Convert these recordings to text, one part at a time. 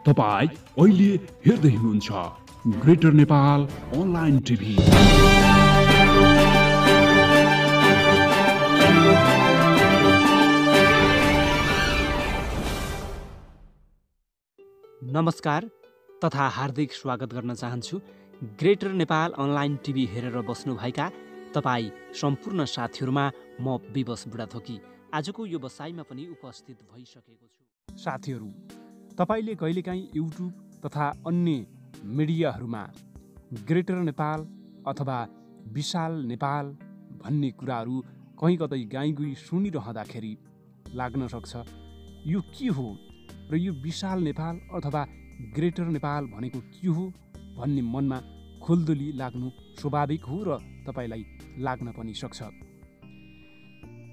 तपाईं अहिले हेर्दै हुनुहुन्छ ग्रेटर नेपाल अनलाइन टिभी। नमस्कार तथा हार्दिक स्वागत गर्न चाहन्छु ग्रेटर नेपाल अनलाइन टिभी हेरेर बस्नुभएका तपाईँ सम्पूर्ण साथीहरूमा म विवश बुढाथोकी आजको यो बसाइमा पनि उपस्थित भइसकेको छु। साथीहरू, तपाईँले कहिलेकाहीँ युट्युब तथा अन्य मिडियाहरूमा ग्रेटर नेपाल अथवा विशाल नेपाल भन्ने कुराहरू कहीँ कतै गाईगुई सुनिरहँदाखेरि लाग्न सक्छ यो के हो र यो विशाल नेपाल अथवा ग्रेटर नेपाल भनेको के हो भन्ने मनमा खुल्दुली लाग्नु स्वाभाविक हो र तपाईँलाई लाग्न पनि सक्छ।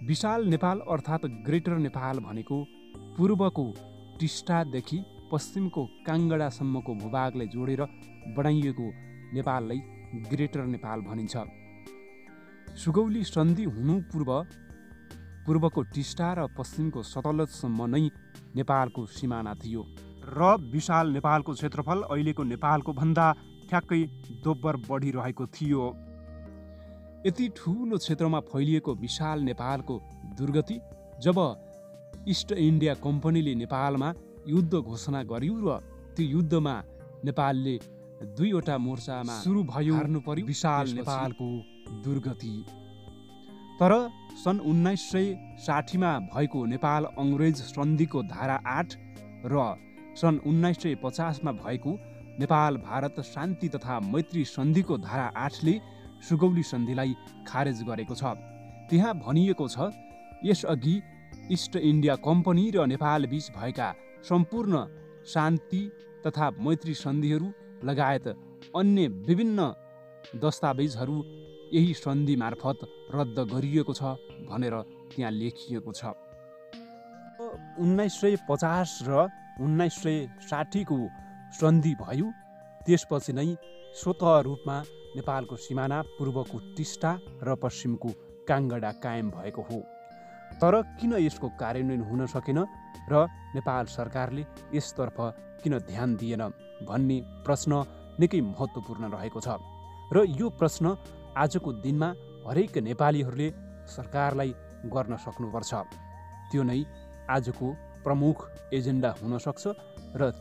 विशाल नेपाल अर्थात् ग्रेटर नेपाल भनेको पूर्वको टिस्टादेखि पश्चिमको काङ्गडासम्मको भूभागलाई जोडेर बनाइएको नेपाललाई ग्रेटर नेपाल भनिन्छ। सुगौली सन्धि हुनु पूर्वको टिस्टा र पश्चिमको सतलजसम्म नै नेपालको सिमाना थियो र विशाल नेपालको क्षेत्रफल अहिलेको नेपालको भन्दा ठ्याक्कै दोब्बर बढिरहेको थियो। यति ठुलो क्षेत्रमा फैलिएको विशाल नेपालको दुर्गति जब इस्ट इन्डिया कम्पनीले नेपालमा युद्ध घोषणा गर्यो र त्यो युद्धमा नेपालले दुईवटा मोर्चामा सुरु भयो हार्नु पर्यो विशाल नेपालको दुर्गति। तर सन् 1960मा भएको नेपाल अङ्ग्रेज सन्धिको धारा 8 र सन् 1950मा भएको नेपाल भारत शान्ति तथा मैत्री सन्धिको धारा 8ले सुगौली सन्धिलाई खारेज गरेको छ। त्यहाँ भनिएको छ यसअघि इस्ट इन्डिया कम्पनी र नेपाल बीच भएका सम्पूर्ण शान्ति तथा मैत्री सन्धिहरू लगायत अन्य विभिन्न दस्तावेजहरू यही सन्धि मार्फत रद्द गरिएको छ भनेर त्यहाँ लेखिएको छ। 1950 र 1960को सन्धि भयो। त्यसपछि नै स्वतः रूपमा नेपालको सिमाना पूर्वको टिस्टा र पश्चिमको काङ्गडा कायम भएको हो। तर किन यसको कार्यान्वयन हुन सकेन र नेपाल सरकारले यसतर्फ किन ध्यान दिएन भन्ने प्रश्न निकै महत्त्वपूर्ण रहेको छ र यो प्रश्न आजको दिनमा हरेक नेपालीहरूले सरकारलाई गर्न सक्नुपर्छ। त्यो नै आजको प्रमुख एजेन्डा हुन सक्छ र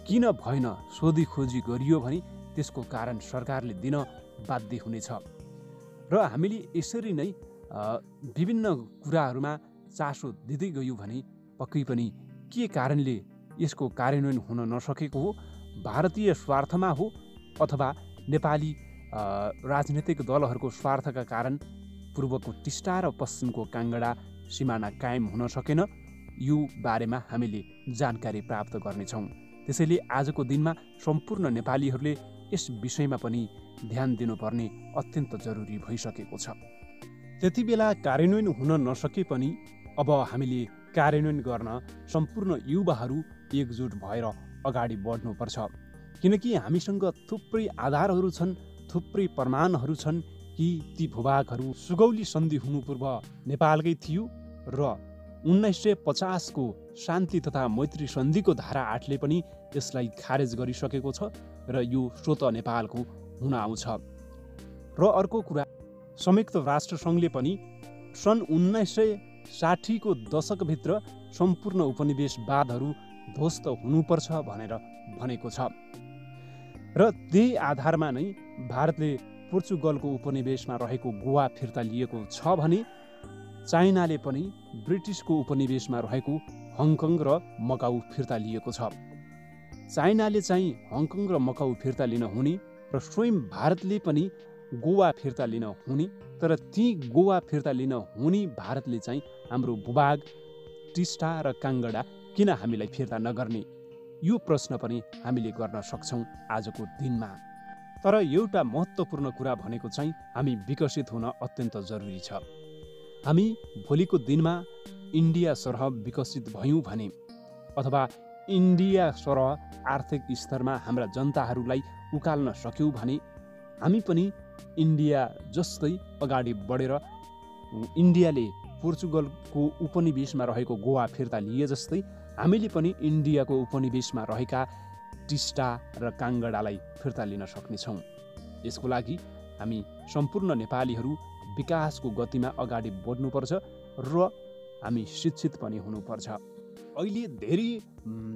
किन भएन सोधी खोजी गरियो भने त्यसको कारण सरकारले दिन बाध्य हुनेछ र हामीले यसरी नै विभिन्न कुराहरूमा चासो दिँदै गयौँ भने पक्कै पनि के कारणले यसको कार्यान्वयन हुन नसकेको हो, भारतीय स्वार्थमा हो अथवा नेपाली राजनीतिक दलहरूको स्वार्थका कारण पूर्वको टिस्टा र पश्चिमको काङ्गडा सिमाना कायम हुन सकेन, यो बारेमा हामीले जानकारी प्राप्त गर्नेछौँ। त्यसैले आजको दिनमा सम्पूर्ण नेपालीहरूले यस विषयमा पनि ध्यान दिनुपर्ने अत्यन्त जरुरी भइसकेको छ। त्यति बेला कार्यान्वयन हुन नसके पनि अब हामीले कार्यान्वयन गर्न सम्पूर्ण युवाहरू एकजुट भएर अगाडि बढ्नुपर्छ। किनकि हामीसँग थुप्रै आधारहरू छन्, थुप्रै प्रमाणहरू छन् कि ती भूभागहरू सुगौली सन्धि हुनु पूर्व नेपालकै थियो र 1950को शान्ति तथा मैत्री सन्धिको धारा 8ले पनि यसलाई खारेज गरिसकेको छ र यो स्वतः नेपालको हुन आउँछ। र अर्को कुरा, संयुक्त राष्ट्रसङ्घले पनि सन् 1960को दशकभित्र सम्पूर्ण उपनिवेशवादहरू ध्वस्त हुनुपर्छ भनेर भनेको छ र त्यही आधारमा नै भारतले पोर्चुगलको उपनिवेशमा रहेको गोवा फिर्ता लिएको छ भने चाइनाले पनि ब्रिटिसको उपनिवेशमा रहेको हङकङ र मकाउ फिर्ता लिएको छ। चाइनाले चाहिँ हङकङ र मकाउ फिर्ता लिन हुने र स्वयं भारतले पनि गोवा फिर्ता लिन हुने, तर ती गोवा फिर्ता लिन हुने भारतले चाहिँ हाम्रो भूभाग टिस्टा र काङ्गडा किन हामीलाई फिर्ता नगर्ने, यो प्रश्न पनि हामीले गर्न सक्छौँ आजको दिनमा। तर एउटा महत्त्वपूर्ण कुरा भनेको चाहिँ हामी विकसित हुन अत्यन्त जरुरी छ। हामी भोलिको दिनमा इन्डिया सरह विकसित भयौँ भने अथवा इन्डिया सरह आर्थिक स्तरमा हाम्रा जनताहरूलाई उकाल्न सक्यौँ भने हामी पनि इन्डिया जस्तै अगाडि बढेर इन्डियाले पोर्चुगलको उपनिवेशमा रहेको गोवा फिर्ता लिए जस्तै हामीले पनि इन्डियाको उपनिवेशमा रहेका टिस्टा र काङ्गडालाई फिर्ता लिन सक्नेछौँ। यसको लागि हामी सम्पूर्ण नेपालीहरू विकासको गतिमा अगाडि बढ्नुपर्छ र हामी शिक्षित पनि हुनुपर्छ। अहिले धेरै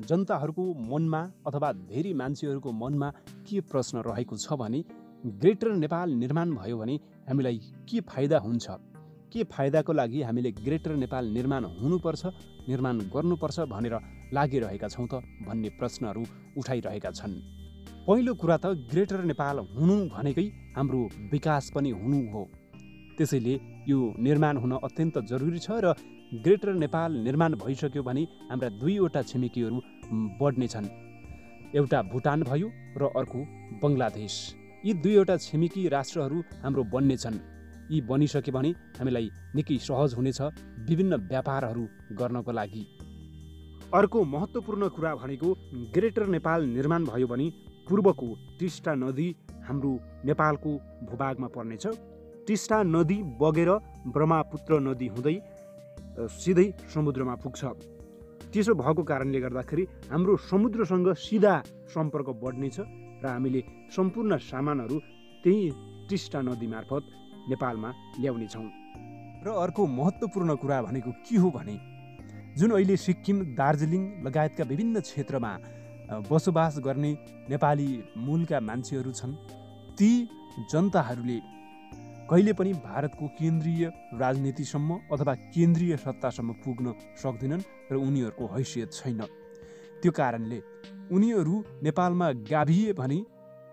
जनताहरूको मनमा अथवा धेरै मान्छेहरूको मनमा के प्रश्न रहेको छ भने ग्रेटर नेपाल निर्माण भयो भने हामीलाई के फाइदा हुन्छ, के फाइदाको लागि हामीले ग्रेटर नेपाल निर्माण हुनुपर्छ, निर्माण गर्नुपर्छ भनेर लागिरहेका छौँ त भन्ने प्रश्नहरू उठाइरहेका छन्। पहिलो कुरा त ग्रेटर नेपाल हुनु भनेकै हाम्रो विकास पनि हुनु हो। त्यसैले यो निर्माण हुन अत्यन्त जरुरी छ र ग्रेटर नेपाल निर्माण भइसक्यो भने हाम्रा दुईवटा छिमेकीहरू बढ्नेछन्। एउटा भुटान भयो र अर्को बङ्गलादेश। यी दुईवटा छिमेकी राष्ट्रहरू हाम्रो बन्नेछन्। यी बनिसके भने हामीलाई निकै सहज हुनेछ विभिन्न व्यापारहरू गर्नको लागि। अर्को महत्त्वपूर्ण कुरा भनेको ग्रेटर नेपाल निर्माण भयो भने पूर्वको टिस्टा नदी हाम्रो नेपालको भूभागमा पर्नेछ। टिस्टा नदी बगेर ब्रह्मपुत्र नदी हुँदै सिधै समुद्रमा पुग्छ। त्यसो भएको कारणले गर्दाखेरि हाम्रो समुद्रसँग सिधा सम्पर्क बढ्नेछ र हामीले सम्पूर्ण सामानहरू त्यही टिस्टा नदी मार्फत नेपालमा ल्याउनेछौँ। र अर्को महत्त्वपूर्ण कुरा भनेको के हो भने जुन अहिले सिक्किम, दार्जिलिङ लगायतका विभिन्न क्षेत्रमा बसोबास गर्ने नेपाली मूलका मान्छेहरू छन्, ती जनताहरूले कहिले पनि भारतको केन्द्रीय राजनीतिसम्म अथवा केन्द्रीय सत्तासम्म पुग्न सक्दैनन् र उनीहरूको हैसियत छैन। त्यो कारणले उनीहरू नेपालमा गाभिए भने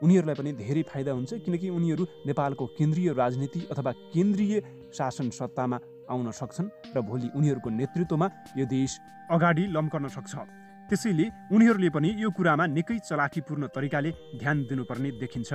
उनीहरूलाई पनि धेरै फाइदा हुन्छ, किनकि उनीहरू नेपालको केन्द्रीय राजनीति अथवा केन्द्रीय शासन सत्तामा आउन सक्छन् र भोलि उनीहरूको नेतृत्वमा यो देश अगाडि लम्कन सक्छ। त्यसैले उनीहरूले पनि यो कुरामा निकै चलाखीपूर्ण तरिकाले ध्यान दिनुपर्ने देखिन्छ।